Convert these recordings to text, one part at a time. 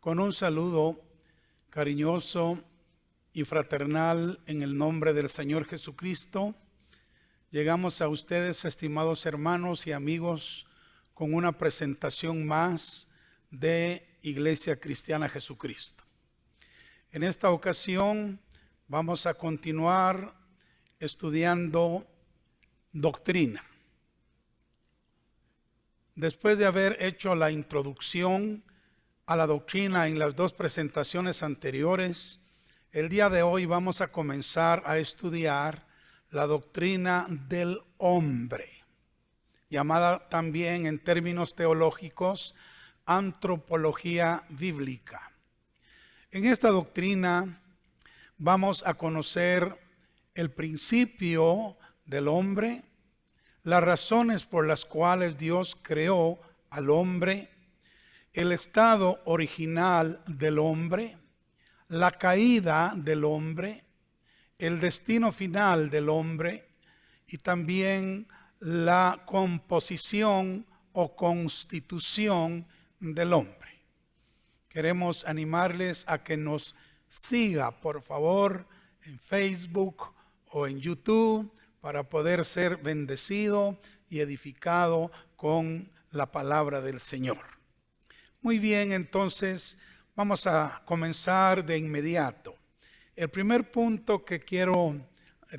con un saludo cariñoso y fraternal en el nombre del Señor Jesucristo. Llegamos a ustedes, estimados hermanos y amigos, con una presentación más de Iglesia Cristiana Jesucristo. En esta ocasión vamos a continuar estudiando doctrina. Después de haber hecho la introducción a la doctrina en las dos presentaciones anteriores, el día de hoy vamos a comenzar a estudiar la doctrina del hombre, llamada también en términos teológicos antropología bíblica. En esta doctrina vamos a conocer el principio del hombre, las razones por las cuales Dios creó al hombre, el estado original del hombre, la caída del hombre, el destino final del hombre y también la composición o constitución del hombre. Queremos animarles a que nos siga, por favor, en Facebook o en YouTube para poder ser bendecido y edificado con la palabra del Señor. Muy bien, entonces vamos a comenzar de inmediato. El primer punto que quiero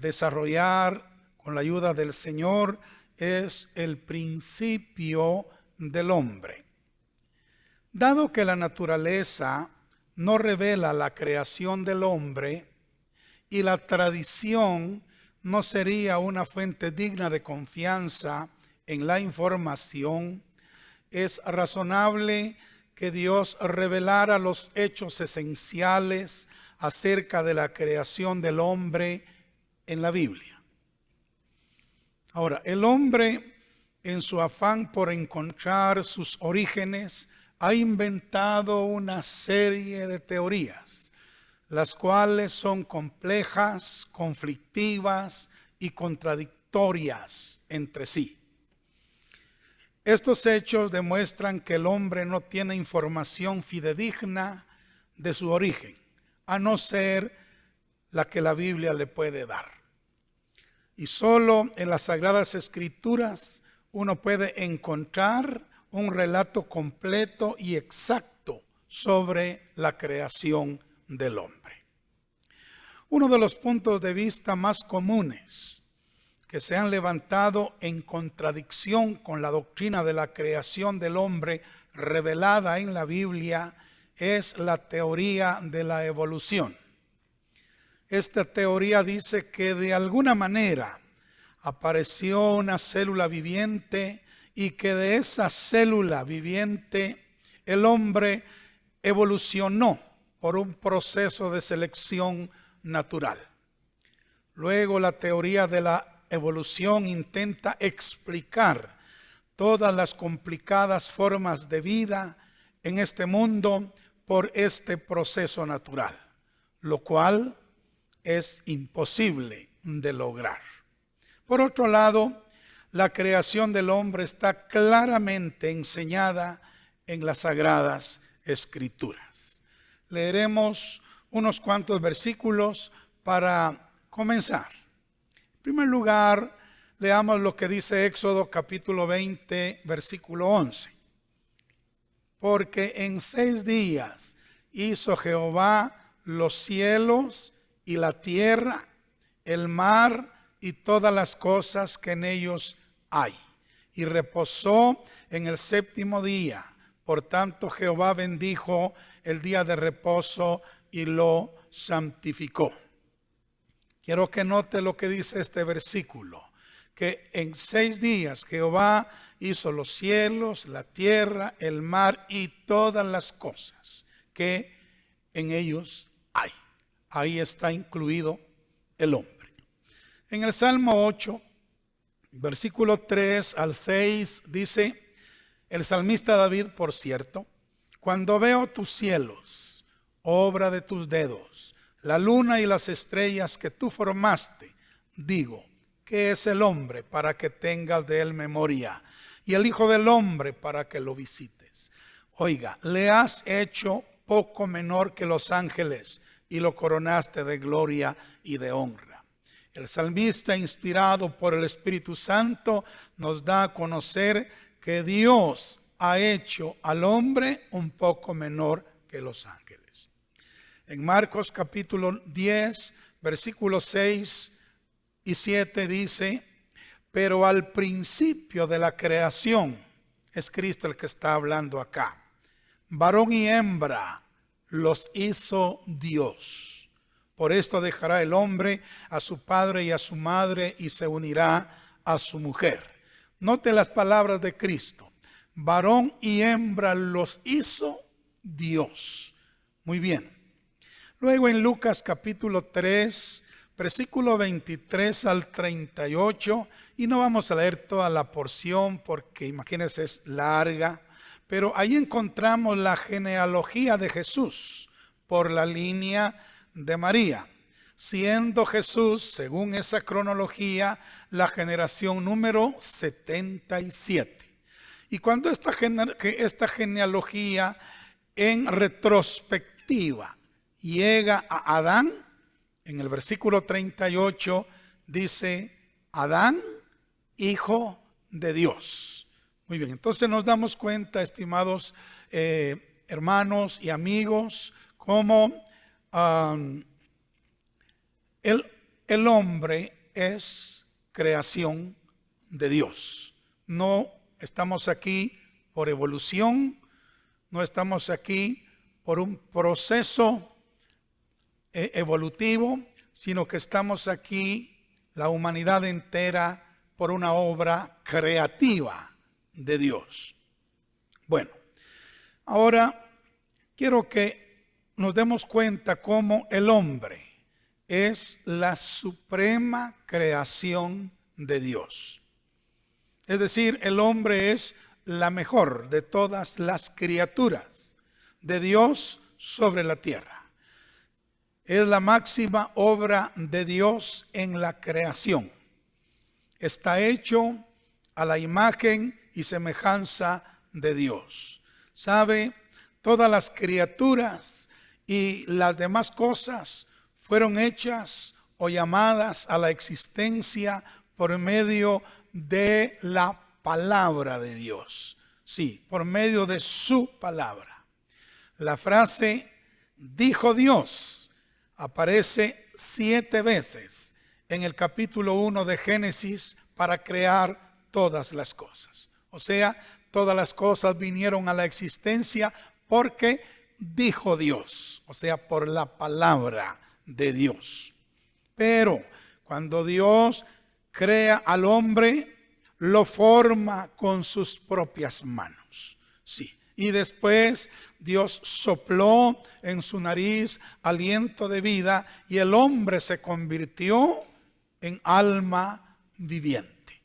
desarrollar con la ayuda del Señor es el principio del hombre. Dado que la naturaleza no revela la creación del hombre y la tradición no sería una fuente digna de confianza en la información, es razonable que Dios revelara los hechos esenciales acerca de la creación del hombre en la Biblia. Ahora, el hombre, en su afán por encontrar sus orígenes, ha inventado una serie de teorías, las cuales son complejas, conflictivas y contradictorias entre sí. Estos hechos demuestran que el hombre no tiene información fidedigna de su origen, a no ser la que la Biblia le puede dar. Y solo en las Sagradas Escrituras uno puede encontrar un relato completo y exacto sobre la creación del hombre. Uno de los puntos de vista más comunes que se han levantado en contradicción con la doctrina de la creación del hombre revelada en la Biblia es la teoría de la evolución. Esta teoría dice que de alguna manera apareció una célula viviente y que de esa célula viviente el hombre evolucionó por un proceso de selección natural. Luego la teoría de la evolución intenta explicar todas las complicadas formas de vida en este mundo por este proceso natural, lo cual es imposible de lograr. Por otro lado, la creación del hombre está claramente enseñada en las Sagradas Escrituras. Leeremos unos cuantos versículos para comenzar. En primer lugar, leamos lo que dice Éxodo capítulo 20, versículo 11. Porque en 6 días hizo Jehová los cielos y la tierra, el mar y todas las cosas que en ellos hay. Y reposó en el 7º día. Por tanto, Jehová bendijo el día de reposo y lo santificó. Quiero que note lo que dice este versículo, que en 6 días Jehová hizo los cielos, la tierra, el mar y todas las cosas que en ellos hay. Ahí está incluido el hombre. En el Salmo 8, versículo 3 al 6 dice el salmista David, por cierto: cuando veo tus cielos, obra de tus dedos, la luna y las estrellas que tú formaste, digo, ¿qué es el hombre para que tengas de él memoria? Y el hijo del hombre para que lo visites. Oiga, le has hecho poco menor que los ángeles y lo coronaste de gloria y de honra. El salmista, inspirado por el Espíritu Santo, nos da a conocer que Dios ha hecho al hombre un poco menor que los ángeles. En Marcos capítulo 10, versículos 6 y 7 dice: pero al principio de la creación, es Cristo el que está hablando acá, varón y hembra los hizo Dios. Por esto dejará el hombre a su padre y a su madre y se unirá a su mujer. Note las palabras de Cristo. Varón y hembra los hizo Dios. Muy bien. Luego en Lucas capítulo 3, versículo 23 al 38, y no vamos a leer toda la porción porque imagínense es larga, pero ahí encontramos la genealogía de Jesús por la línea de María, siendo Jesús, según esa cronología, la generación número 77. Y cuando esta genealogía en retrospectiva llega a Adán, en el versículo 38 dice: Adán, hijo de Dios. Muy bien, entonces nos damos cuenta, estimados hermanos y amigos, cómo el hombre es creación de Dios. No estamos aquí por evolución, no estamos aquí por un proceso evolutivo, sino que estamos aquí, la humanidad entera, por una obra creativa de Dios. Bueno, ahora quiero que nos demos cuenta cómo el hombre es la suprema creación de Dios. Es decir, el hombre es la mejor de todas las criaturas de Dios sobre la tierra. Es la máxima obra de Dios en la creación. Está hecho a la imagen y semejanza de Dios. ¿Sabe? Todas las criaturas y las demás cosas fueron hechas o llamadas a la existencia por medio de la palabra de Dios. Sí, por medio de su palabra. La frase dijo Dios aparece 7 veces en el capítulo 1 de Génesis para crear todas las cosas. O sea, todas las cosas vinieron a la existencia porque dijo Dios, o sea, por la palabra de Dios. Pero cuando Dios crea al hombre, lo forma con sus propias manos. Sí. Y después Dios sopló en su nariz aliento de vida y el hombre se convirtió en alma viviente.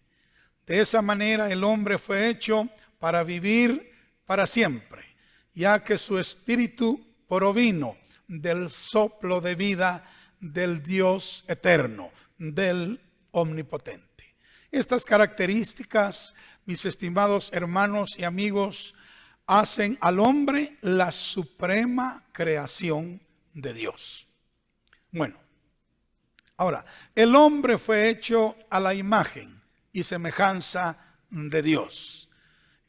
De esa manera el hombre fue hecho para vivir para siempre, ya que su espíritu provino del soplo de vida del Dios eterno, del omnipotente. Estas características, mis estimados hermanos y amigos, hacen al hombre la suprema creación de Dios. Bueno, ahora, el hombre fue hecho a la imagen y semejanza de Dios.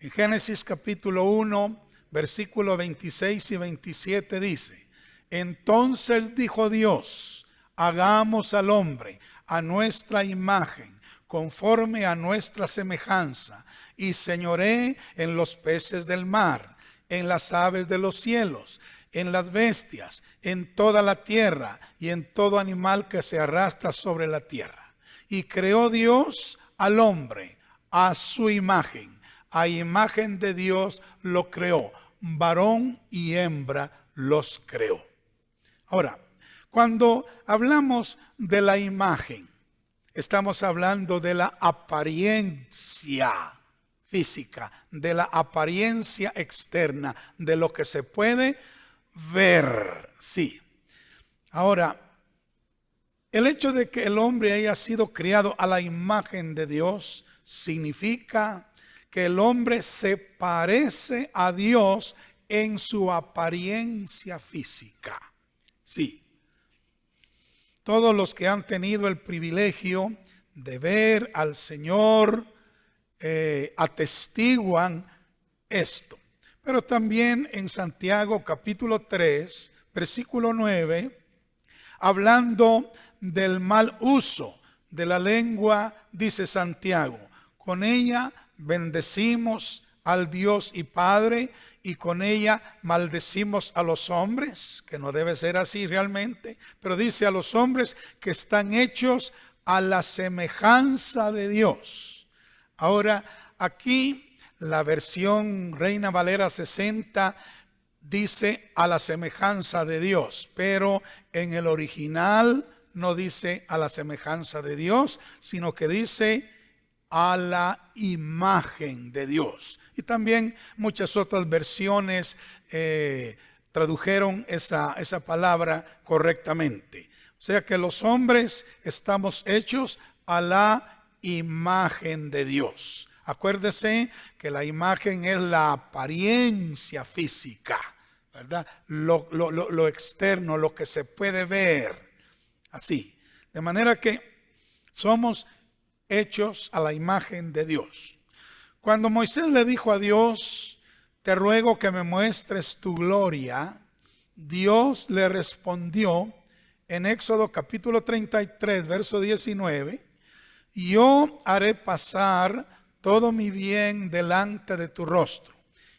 En Génesis capítulo 1, versículos 26 y 27 dice: entonces dijo Dios, hagamos al hombre a nuestra imagen, conforme a nuestra semejanza, y señoree en los peces del mar, en las aves de los cielos, en las bestias, en toda la tierra y en todo animal que se arrastra sobre la tierra. Y creó Dios al hombre a su imagen, a imagen de Dios lo creó, varón y hembra los creó. Ahora, cuando hablamos de la imagen, estamos hablando de la apariencia física, de la apariencia externa, de lo que se puede ver. Sí. Ahora, el hecho de que el hombre haya sido criado a la imagen de Dios significa que el hombre se parece a Dios en su apariencia física. Sí, todos los que han tenido el privilegio de ver al Señor atestiguan esto. Pero también en Santiago capítulo 3, versículo 9, hablando del mal uso de la lengua, dice Santiago, con ella bendecimos al Dios y Padre y con ella maldecimos a los hombres, que no debe ser así realmente, pero dice a los hombres que están hechos a la semejanza de Dios. Ahora, aquí la versión Reina Valera 60 dice a la semejanza de Dios, pero en el original no dice a la semejanza de Dios, sino que dice a la imagen de Dios. Y también muchas otras versiones tradujeron esa palabra correctamente. O sea que los hombres estamos hechos a la imagen de Dios. Acuérdese que la imagen es la apariencia física, ¿verdad? Lo externo, lo que se puede ver. Así. De manera que somos hechos a la imagen de Dios. Cuando Moisés le dijo a Dios, te ruego que me muestres tu gloria, Dios le respondió en Éxodo capítulo 33, verso 19, yo haré pasar todo mi bien delante de tu rostro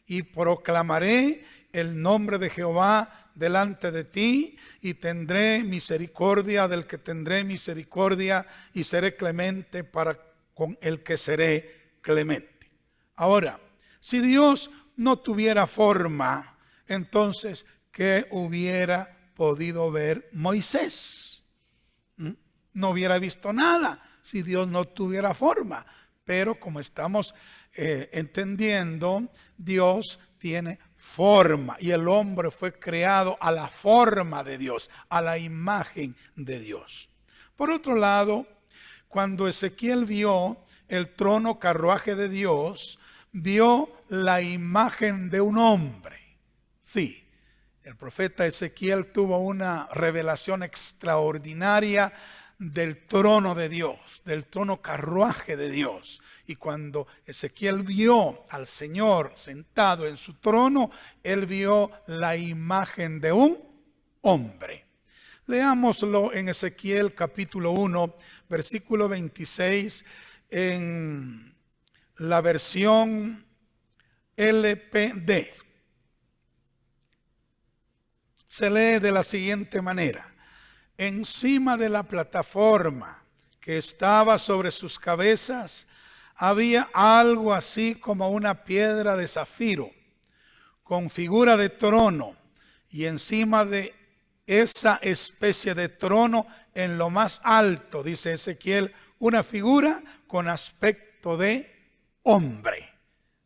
y proclamaré el nombre de Jehová delante de ti y tendré misericordia del que tendré misericordia y seré clemente para con el que seré clemente. Ahora, si Dios no tuviera forma, entonces, ¿qué hubiera podido ver Moisés? No hubiera visto nada si Dios no tuviera forma. Pero como estamos entendiendo, Dios tiene forma y el hombre fue creado a la forma de Dios, a la imagen de Dios. Por otro lado, cuando Ezequiel vio el trono carruaje de Dios, vio la imagen de un hombre. Sí, el profeta Ezequiel tuvo una revelación extraordinaria del trono de Dios, del trono carruaje de Dios. Y cuando Ezequiel vio al Señor sentado en su trono, él vio la imagen de un hombre. Leámoslo en Ezequiel capítulo 1, versículo 26, en la versión LPD. Se lee de la siguiente manera. Encima de la plataforma que estaba sobre sus cabezas había algo así como una piedra de zafiro con figura de trono, y encima de esa especie de trono en lo más alto, dice Ezequiel, una figura con aspecto de hombre.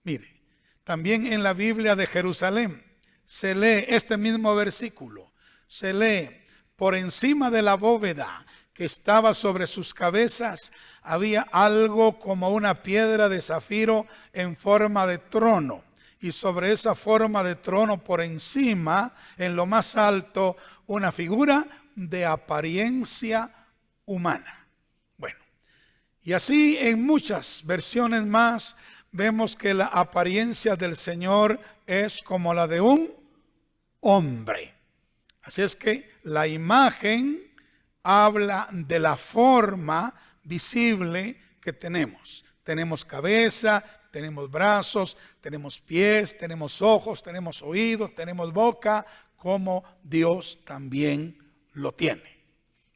Mire, también en la Biblia de Jerusalén se lee este mismo versículo, se lee: por encima de la bóveda que estaba sobre sus cabezas había algo como una piedra de zafiro en forma de trono, y sobre esa forma de trono por encima, en lo más alto, una figura de apariencia humana. Bueno, y así en muchas versiones más vemos que la apariencia del Señor es como la de un hombre. Así es que la imagen habla de la forma visible que tenemos. Tenemos cabeza, tenemos brazos, tenemos pies, tenemos ojos, tenemos oídos, tenemos boca, como Dios también lo tiene.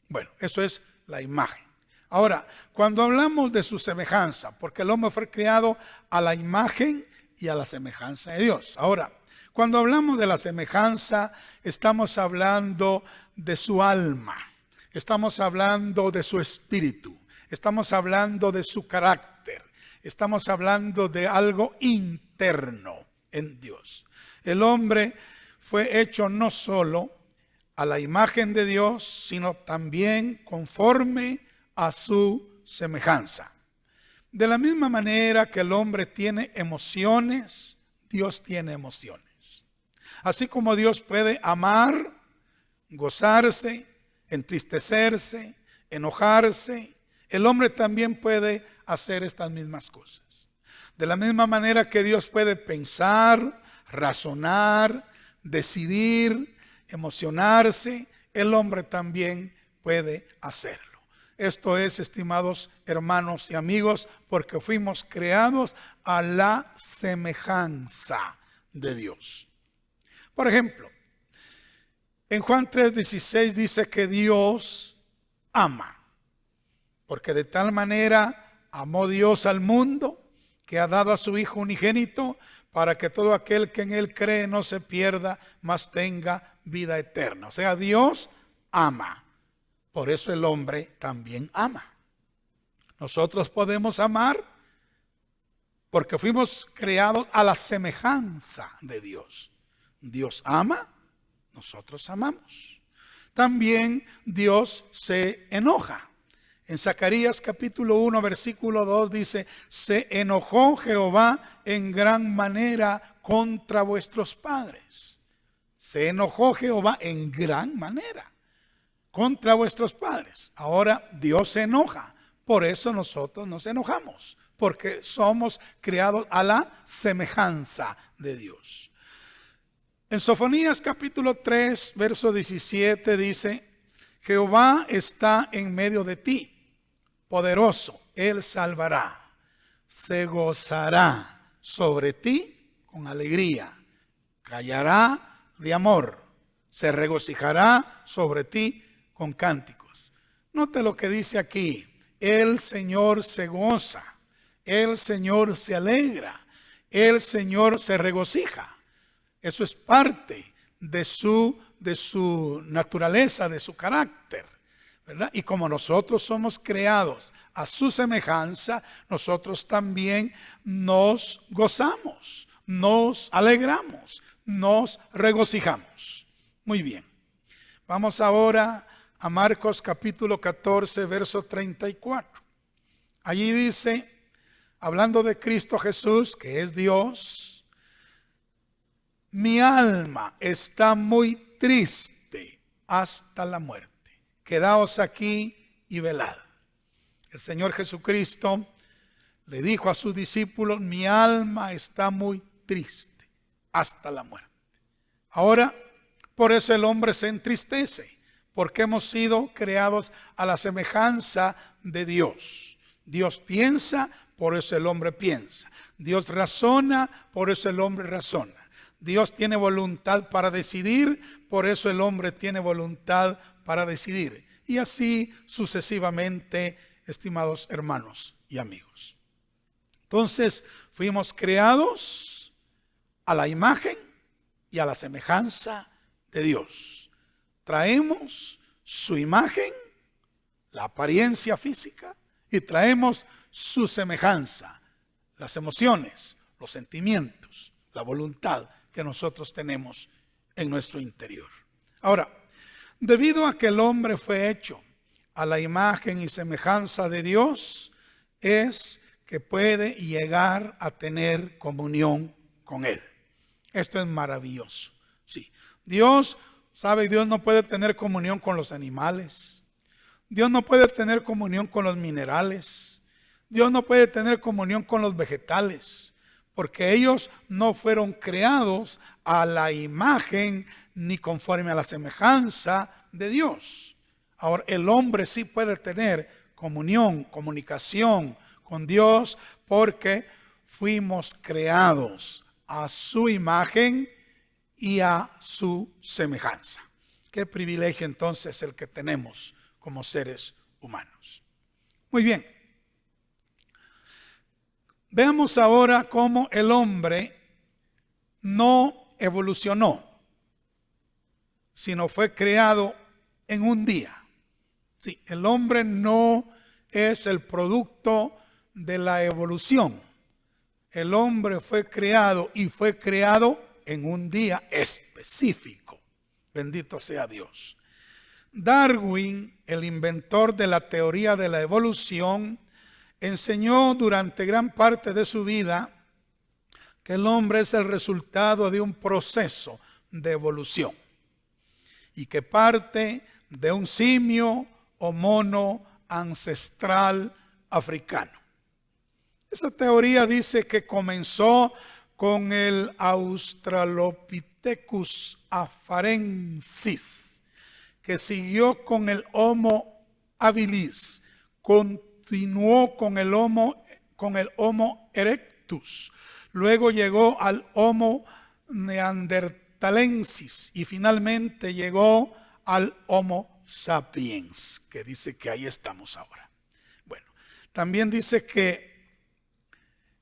Bueno, eso es la imagen. Ahora, cuando hablamos de su semejanza, porque el hombre fue creado a la imagen y a la semejanza de Dios. Ahora, cuando hablamos de la semejanza, estamos hablando de su alma, estamos hablando de su espíritu, estamos hablando de su carácter, estamos hablando de algo interno en Dios. El hombre fue hecho no solo a la imagen de Dios, sino también conforme a su semejanza. De la misma manera que el hombre tiene emociones, Dios tiene emociones. Así como Dios puede amar, gozarse, entristecerse, enojarse, el hombre también puede hacer estas mismas cosas. De la misma manera que Dios puede pensar, razonar, decidir, emocionarse, el hombre también puede hacerlo. Esto es, estimados hermanos y amigos, porque fuimos creados a la semejanza de Dios. Por ejemplo, en Juan 3:16 dice que Dios ama, porque de tal manera amó Dios al mundo que ha dado a su Hijo unigénito para que todo aquel que en Él cree no se pierda, mas tenga vida eterna. O sea, Dios ama. Por eso el hombre también ama. Nosotros podemos amar porque fuimos creados a la semejanza de Dios. Dios ama, nosotros amamos. También Dios se enoja. En Zacarías capítulo 1 versículo 2 dice: se enojó Jehová en gran manera contra vuestros padres. Se enojó Jehová en gran manera contra vuestros padres. Ahora Dios se enoja. Por eso nosotros nos enojamos, porque somos creados a la semejanza de Dios. En Sofonías capítulo 3 verso 17 dice: Jehová está en medio de ti, poderoso, Él salvará, se gozará sobre ti con alegría, callará de amor, se regocijará sobre ti con cánticos. Note lo que dice aquí: el Señor se goza, el Señor se alegra, el Señor se regocija. Eso es parte de su naturaleza, de su carácter, ¿verdad? Y como nosotros somos creados a su semejanza, nosotros también nos gozamos, nos alegramos, nos regocijamos. Muy bien. Vamos ahora a Marcos capítulo 14, verso 34. Allí dice, hablando de Cristo Jesús, que es Dios: mi alma está muy triste hasta la muerte. Quedaos aquí y velad. El Señor Jesucristo le dijo a sus discípulos: mi alma está muy triste hasta la muerte. Ahora, por eso el hombre se entristece, porque hemos sido creados a la semejanza de Dios. Dios piensa, por eso el hombre piensa. Dios razona, por eso el hombre razona. Dios tiene voluntad para decidir, por eso el hombre tiene voluntad para decidir. Y así sucesivamente, estimados hermanos y amigos. Entonces, fuimos creados a la imagen y a la semejanza de Dios. Traemos su imagen, la apariencia física, y traemos su semejanza, las emociones, los sentimientos, la voluntad que nosotros tenemos en nuestro interior. Ahora, debido a que el hombre fue hecho a la imagen y semejanza de Dios, es que puede llegar a tener comunión con Él. Esto es maravilloso. Sí, Dios no puede tener comunión con los animales. Dios no puede tener comunión con los minerales. Dios no puede tener comunión con los vegetales, porque ellos no fueron creados a la imagen ni conforme a la semejanza de Dios. Ahora, el hombre sí puede tener comunión, comunicación con Dios, porque fuimos creados a su imagen y a su semejanza. Qué privilegio entonces el que tenemos como seres humanos. Muy bien. Veamos ahora cómo el hombre no evolucionó, sino fue creado en un día. Sí, el hombre no es el producto de la evolución. El hombre fue creado y fue creado en un día específico. Bendito sea Dios. Darwin, el inventor de la teoría de la evolución, enseñó durante gran parte de su vida que el hombre es el resultado de un proceso de evolución y que parte de un simio o mono ancestral africano. Esta teoría dice que comenzó con el Australopithecus afarensis, que siguió con el Homo habilis, continuó con el Homo erectus, luego llegó al Homo neanderthalensis y finalmente llegó al Homo sapiens, que dice que ahí estamos ahora. Bueno, también dice que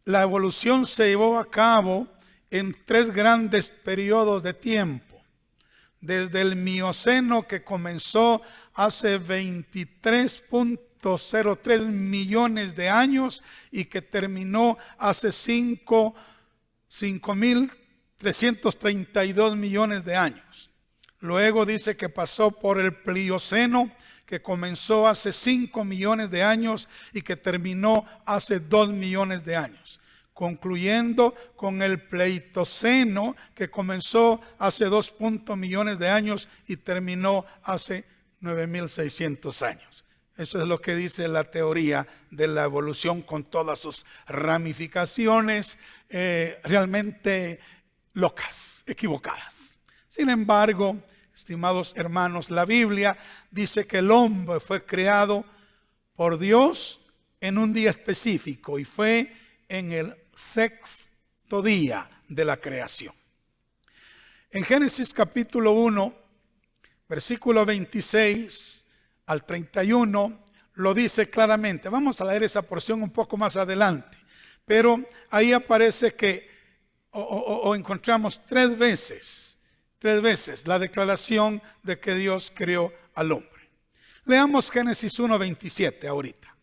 la evolución se llevó a cabo en 3 grandes periodos de tiempo. Desde el Mioceno, que comenzó hace 23.03 millones de años y que terminó hace 5.332 millones de años. Luego dice que pasó por el Plioceno, que comenzó hace 5 millones de años y que terminó hace 2 millones de años, concluyendo con el Pleistoceno, que comenzó hace 2 millones de años y terminó hace 9.600 años. Eso es lo que dice la teoría de la evolución, con todas sus ramificaciones realmente locas, equivocadas. Sin embargo, estimados hermanos, la Biblia dice que el hombre fue creado por Dios en un día específico y fue en el 6º día de la creación. En Génesis capítulo 1, versículo 26 al 31, lo dice claramente. Vamos a leer esa porción un poco más adelante, pero ahí aparece que encontramos tres veces la declaración de que Dios creó al hombre. Leamos Génesis 1:27 ahorita.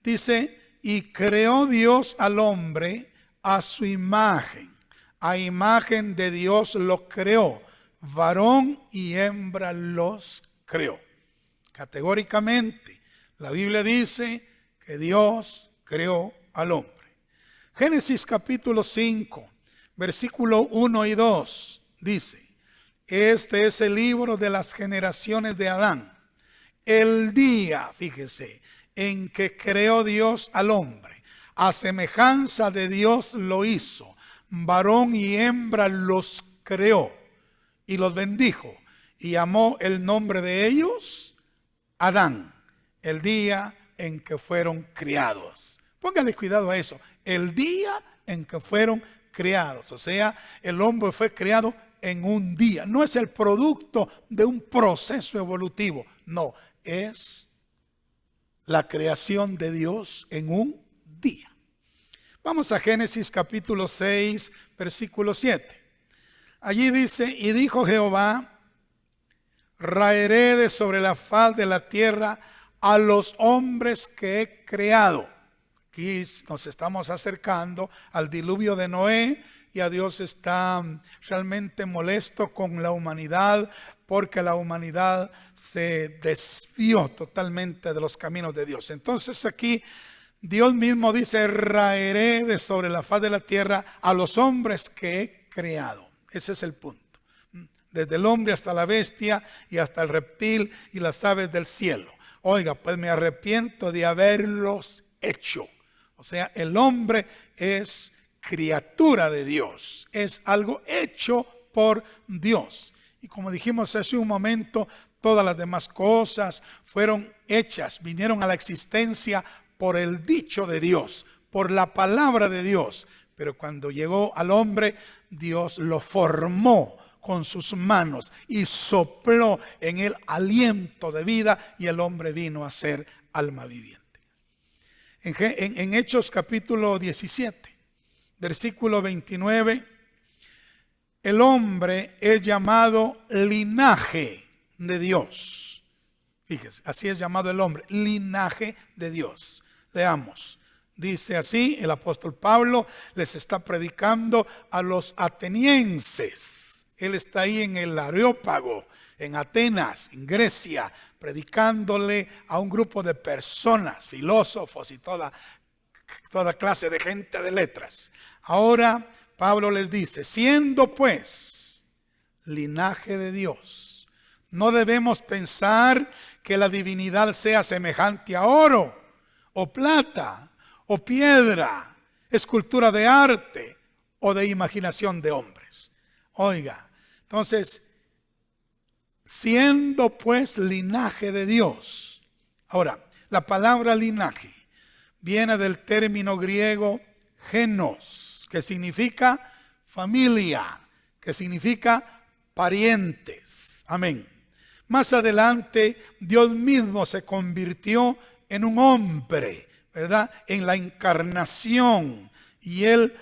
Dice: y creó Dios al hombre a su imagen, a imagen de Dios lo creó, varón y hembra los creó. Categóricamente, la Biblia dice que Dios creó al hombre. Génesis capítulo 5, versículo 1 y 2 dice: este es el libro de las generaciones de Adán. El día, fíjese, en que creó Dios al hombre, a semejanza de Dios lo hizo, varón y hembra los creó y los bendijo y llamó el nombre de ellos Adán, el día en que fueron criados. Póngale cuidado a eso, el día en que fueron criados. O sea, el hombre fue creado en un día. No es el producto de un proceso evolutivo. No, es la creación de Dios en un día. Vamos a Génesis capítulo 6, versículo 7. Allí dice: y dijo Jehová: raeré de sobre la faz de la tierra a los hombres que he creado. Aquí nos estamos acercando al diluvio de Noé, y a Dios está realmente molesto con la humanidad, porque la humanidad se desvió totalmente de los caminos de Dios. Entonces aquí Dios mismo dice: raeré de sobre la faz de la tierra a los hombres que he creado. Ese es el punto. Desde el hombre hasta la bestia y hasta el reptil y las aves del cielo. Oiga, pues me arrepiento de haberlos hecho. O sea, el hombre es criatura de Dios, es algo hecho por Dios. Y como dijimos hace un momento, todas las demás cosas fueron hechas, vinieron a la existencia por el dicho de Dios, por la palabra de Dios. Pero cuando llegó al hombre, Dios lo formó con sus manos y sopló en él aliento de vida, y el hombre vino a ser alma viviente. En Hechos capítulo 17, versículo 29, el hombre es llamado linaje de Dios. Fíjese, así es llamado el hombre, linaje de Dios. Leamos. Dice así, el apóstol Pablo les está predicando a los atenienses. Él está ahí en el Areópago, en Atenas, en Grecia, predicándole a un grupo de personas, filósofos y toda clase de gente de letras. Ahora Pablo les dice: siendo pues linaje de Dios. No debemos pensar que la divinidad sea semejante a oro, o plata, o piedra, escultura de arte, o de imaginación de hombres. Oiga, entonces, siendo pues linaje de Dios. Ahora, la palabra linaje viene del término griego genos, que significa familia, que significa parientes. Amén. Más adelante, Dios mismo se convirtió en un hombre, ¿verdad? En la encarnación. Y Él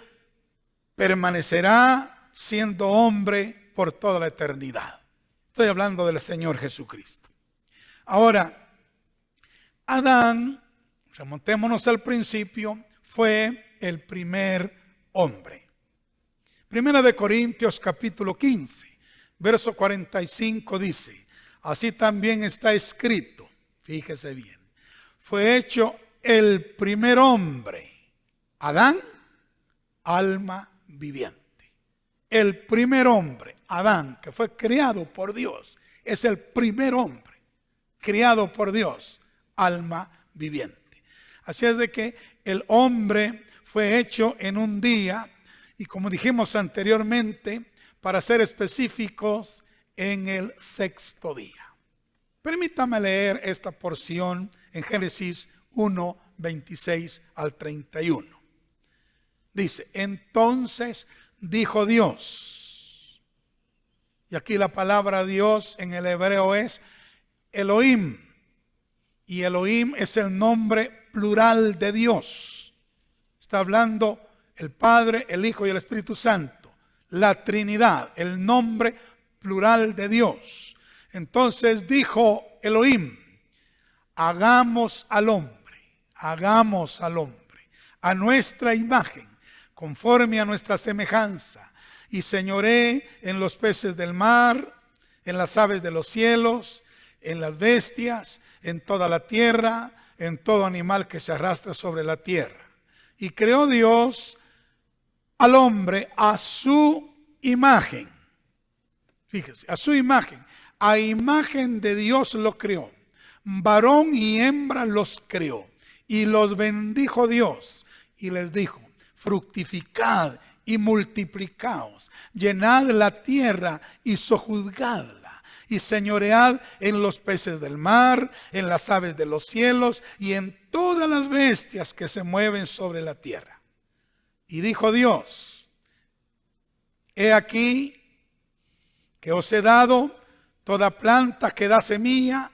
permanecerá siendo hombre por toda la eternidad. Estoy hablando del Señor Jesucristo. Ahora, Adán, remontémonos al principio, fue el primer hombre. Primera de Corintios capítulo 15, verso 45 dice: así también está escrito, fíjese bien, fue hecho el primer hombre, Adán, alma viviente. El primer hombre, Adán, que fue criado por Dios, es el primer hombre criado por Dios, alma viviente. Así es de que el hombre fue hecho en un día, y como dijimos anteriormente, para ser específicos, en el sexto día. Permítame leer esta porción en Génesis 1, 26 al 31. Dice: entonces dijo Dios, y aquí la palabra Dios en el hebreo es Elohim, y Elohim es el nombre plural de Dios. Está hablando el Padre, el Hijo y el Espíritu Santo, la Trinidad, el nombre plural de Dios. Entonces dijo Elohim: hagamos al hombre a nuestra imagen, conforme a nuestra semejanza, y señoree en los peces del mar, en las aves de los cielos, en las bestias, en toda la tierra, en todo animal que se arrastra sobre la tierra. Y creó Dios al hombre a su imagen. Fíjese, a su imagen. A imagen de Dios lo creó. Varón y hembra los creó. Y los bendijo Dios. Y les dijo: fructificad y multiplicaos. Llenad la tierra y sojuzgadla. Y señoread en los peces del mar, en las aves de los cielos y en todas las bestias que se mueven sobre la tierra. Y dijo Dios: he aquí que os he dado toda planta que da semilla,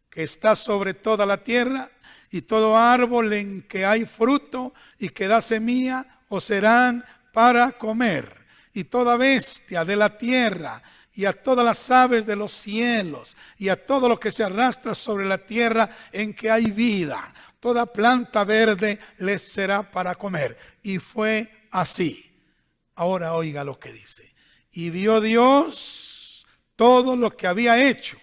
que está sobre toda la tierra, y todo árbol en que hay fruto y que da semilla, os serán para comer. Y toda bestia de la tierra, y a todas las aves de los cielos, y a todo lo que se arrastra sobre la tierra en que hay vida, toda planta verde les será para comer. Y fue así. Ahora oiga lo que dice: y vio Dios todo lo que había hecho,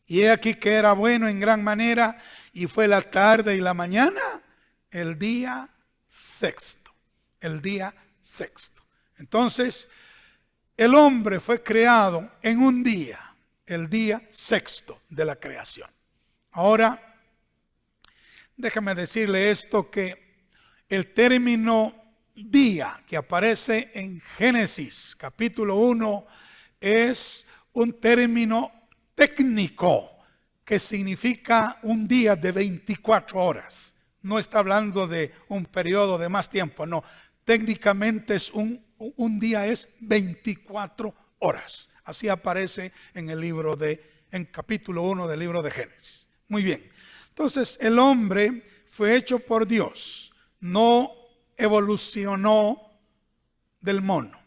y he aquí que era bueno en gran manera, y fue la tarde y la mañana el día sexto. El día sexto. Entonces, el hombre fue creado en un día, el día sexto de la creación. Ahora, déjame decirle esto, que el término día que aparece en Génesis capítulo 1 es un término técnico que significa un día de 24 horas. No está hablando de un periodo de más tiempo, no. Técnicamente es un día es 24 horas. Así aparece en el libro en capítulo 1 del libro de Génesis. Muy bien. Entonces el hombre fue hecho por Dios, no evolucionó del mono.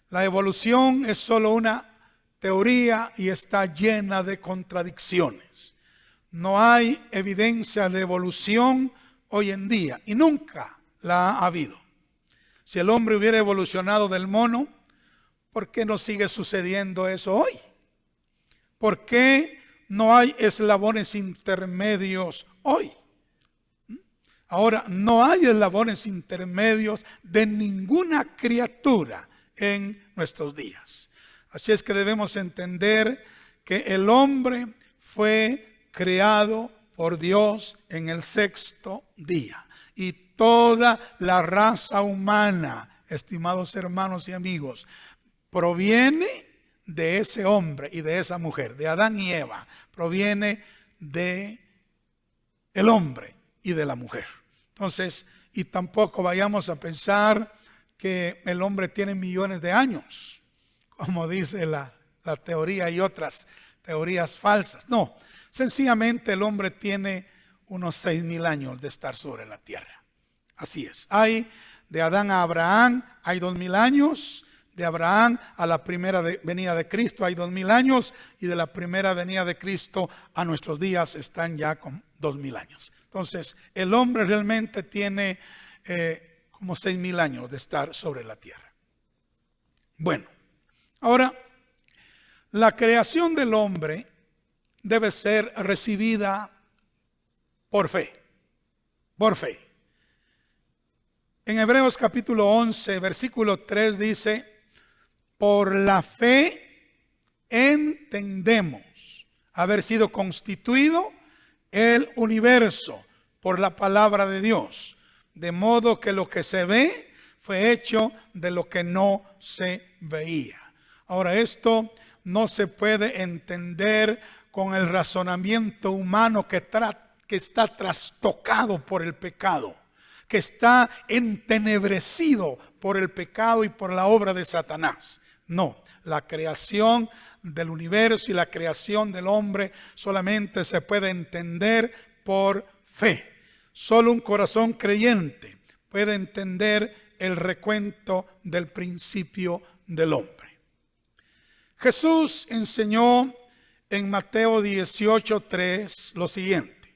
La evolución es solo una teoría y está llena de contradicciones. No hay evidencia de evolución hoy en día y nunca la ha habido. Si el hombre hubiera evolucionado del mono, ¿por qué no sigue sucediendo eso hoy? ¿Por qué no hay eslabones intermedios hoy? Ahora, no hay eslabones intermedios de ninguna criatura en nuestros días. Así es que debemos entender que el hombre fue creado por Dios en el sexto día. Y toda la raza humana, estimados hermanos y amigos, proviene de ese hombre y de esa mujer, de Adán y Eva. Proviene de el hombre y de la mujer. Entonces, y tampoco vayamos a pensar que el hombre tiene millones de años, como dice la teoría y otras teorías falsas. No, sencillamente el hombre tiene unos 6,000 años de estar sobre la tierra. Así es. Hay de Adán a Abraham, hay 2,000 años. De Abraham a la primera venida de Cristo hay 2,000 años. Y de la primera venida de Cristo a nuestros días están ya con 2,000 años. Entonces, el hombre realmente tiene como 6,000 años de estar sobre la tierra. Bueno, ahora, la creación del hombre debe ser recibida por fe. Por fe. En Hebreos capítulo 11, versículo 3 dice: por la fe entendemos haber sido constituido el universo por la palabra de Dios, de modo que lo que se ve fue hecho de lo que no se veía. Ahora, esto no se puede entender con el razonamiento humano que está trastocado por el pecado, que está entenebrecido por el pecado y por la obra de Satanás. No, la creación del universo y la creación del hombre solamente se puede entender por fe. Solo un corazón creyente puede entender el recuento del principio del hombre. Jesús enseñó en Mateo 18:3 lo siguiente: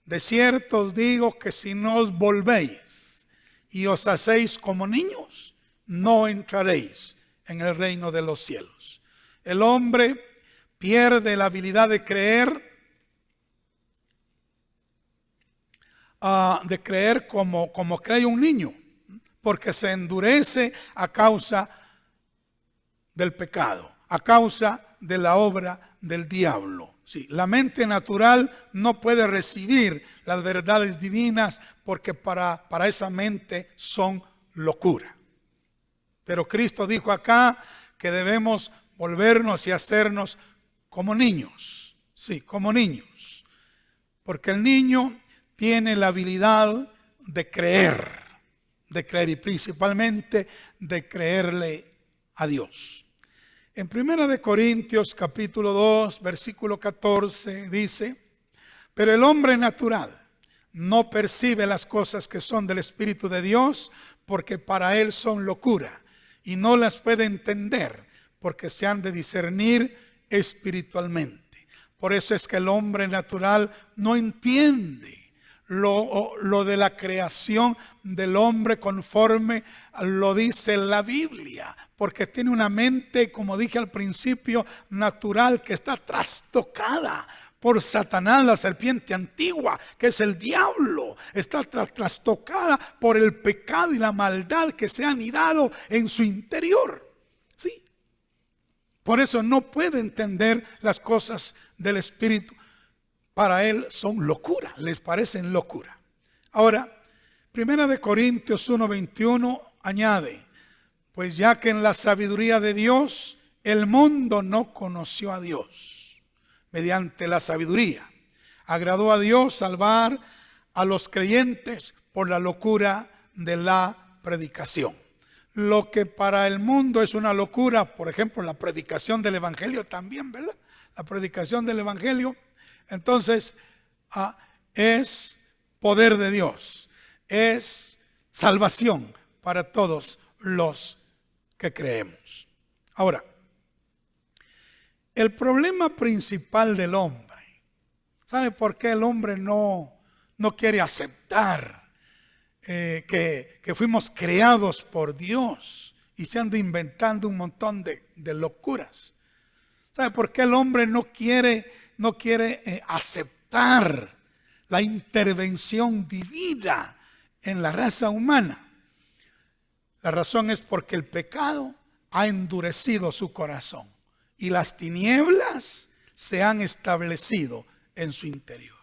de cierto os digo que si no os volvéis y os hacéis como niños, no entraréis en el reino de los cielos. El hombre pierde la habilidad de creer como cree un niño, porque se endurece a causa del pecado, a causa de la obra del diablo. Sí, la mente natural no puede recibir las verdades divinas porque para esa mente son locura. Pero Cristo dijo acá que debemos volvernos y hacernos como niños. Sí, como niños. Porque el niño tiene la habilidad de creer y principalmente de creerle a Dios. En 1 Corintios capítulo 2, versículo 14 dice: pero el hombre natural no percibe las cosas que son del Espíritu de Dios, porque para él son locura, y no las puede entender, porque se han de discernir espiritualmente. Por eso es que el hombre natural no entiende lo de la creación del hombre conforme lo dice la Biblia, porque tiene una mente, como dije al principio, natural, que está trastocada por Satanás, la serpiente antigua, que es el diablo. Está trastocada por el pecado y la maldad que se ha anidado en su interior. Sí. Por eso no puede entender las cosas del Espíritu. Para él son locura, les parecen locura. Ahora, 1 Corintios 1:21 añade: pues ya que en la sabiduría de Dios el mundo no conoció a Dios, mediante la sabiduría agradó a Dios salvar a los creyentes por la locura de la predicación. Lo que para el mundo es una locura, por ejemplo, la predicación del Evangelio también, ¿verdad? La predicación del Evangelio, entonces, es poder de Dios, es salvación para todos los que creemos. Ahora, el problema principal del hombre, ¿sabe por qué el hombre no quiere aceptar que fuimos creados por Dios y se anda inventando un montón de locuras? ¿Sabe por qué el hombre no quiere aceptar la intervención divina en la raza humana? La razón es porque el pecado ha endurecido su corazón y las tinieblas se han establecido en su interior.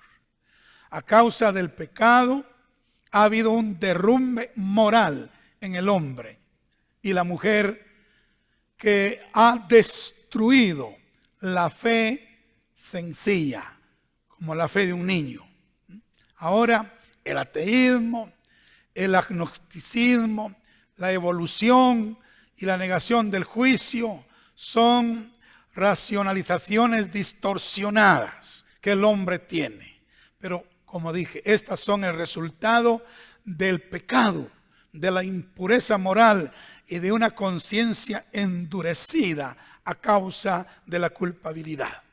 A causa del pecado ha habido un derrumbe moral en el hombre y la mujer que ha destruido la fe sencilla, como la fe de un niño. Ahora el ateísmo, el agnosticismo, la evolución y la negación del juicio son racionalizaciones distorsionadas que el hombre tiene. Pero como dije, estas son el resultado del pecado, de la impureza moral y de una conciencia endurecida a causa de la culpabilidad.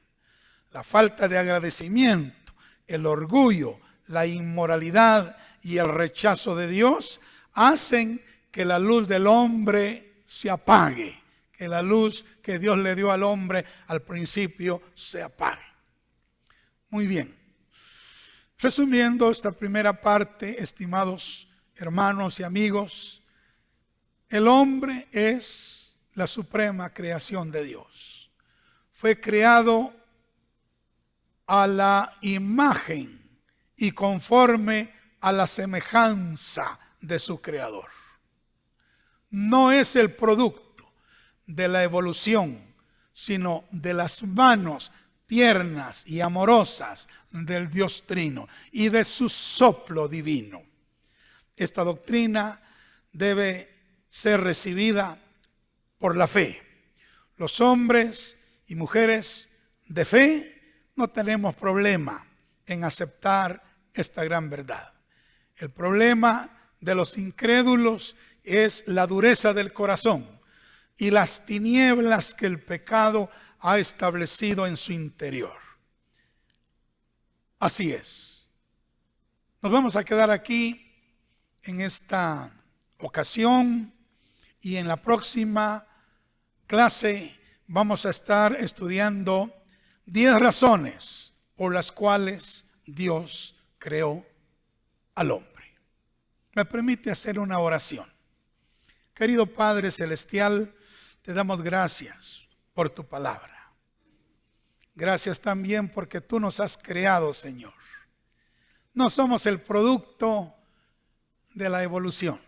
La falta de agradecimiento, el orgullo, la inmoralidad y el rechazo de Dios hacen que la luz del hombre se apague, que la luz que Dios le dio al hombre al principio se apague. Muy bien. Resumiendo esta primera parte, estimados hermanos y amigos, el hombre es la suprema creación de Dios. Fue creado a la imagen y conforme a la semejanza de su creador. No es el producto de la evolución, sino de las manos tiernas y amorosas del Dios Trino y de su soplo divino. Esta doctrina debe ser recibida por la fe. Los hombres y mujeres de fe no tenemos problema en aceptar esta gran verdad. El problema de los incrédulos es la dureza del corazón y las tinieblas que el pecado ha establecido en su interior. Así es. Nos vamos a quedar aquí en esta ocasión y en la próxima clase vamos a estar estudiando 10 razones por las cuales Dios creó al hombre. Me permite hacer una oración. Querido Padre Celestial, te damos gracias por tu palabra. Gracias también porque tú nos has creado, Señor. No somos el producto de la evolución.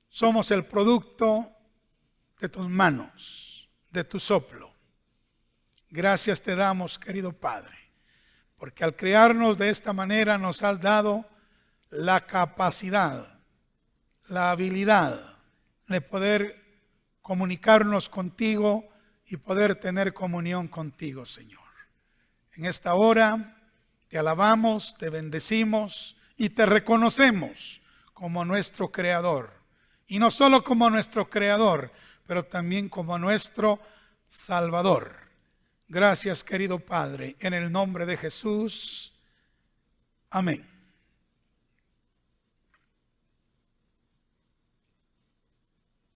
Somos el producto de tus manos, de tu soplo. Gracias te damos, querido Padre, porque al crearnos de esta manera nos has dado la capacidad, la habilidad de poder comunicarnos contigo y poder tener comunión contigo, Señor. En esta hora te alabamos, te bendecimos y te reconocemos como nuestro Creador. Y no solo como nuestro Creador, pero también como nuestro Salvador. Gracias, querido Padre, en el nombre de Jesús. Amén.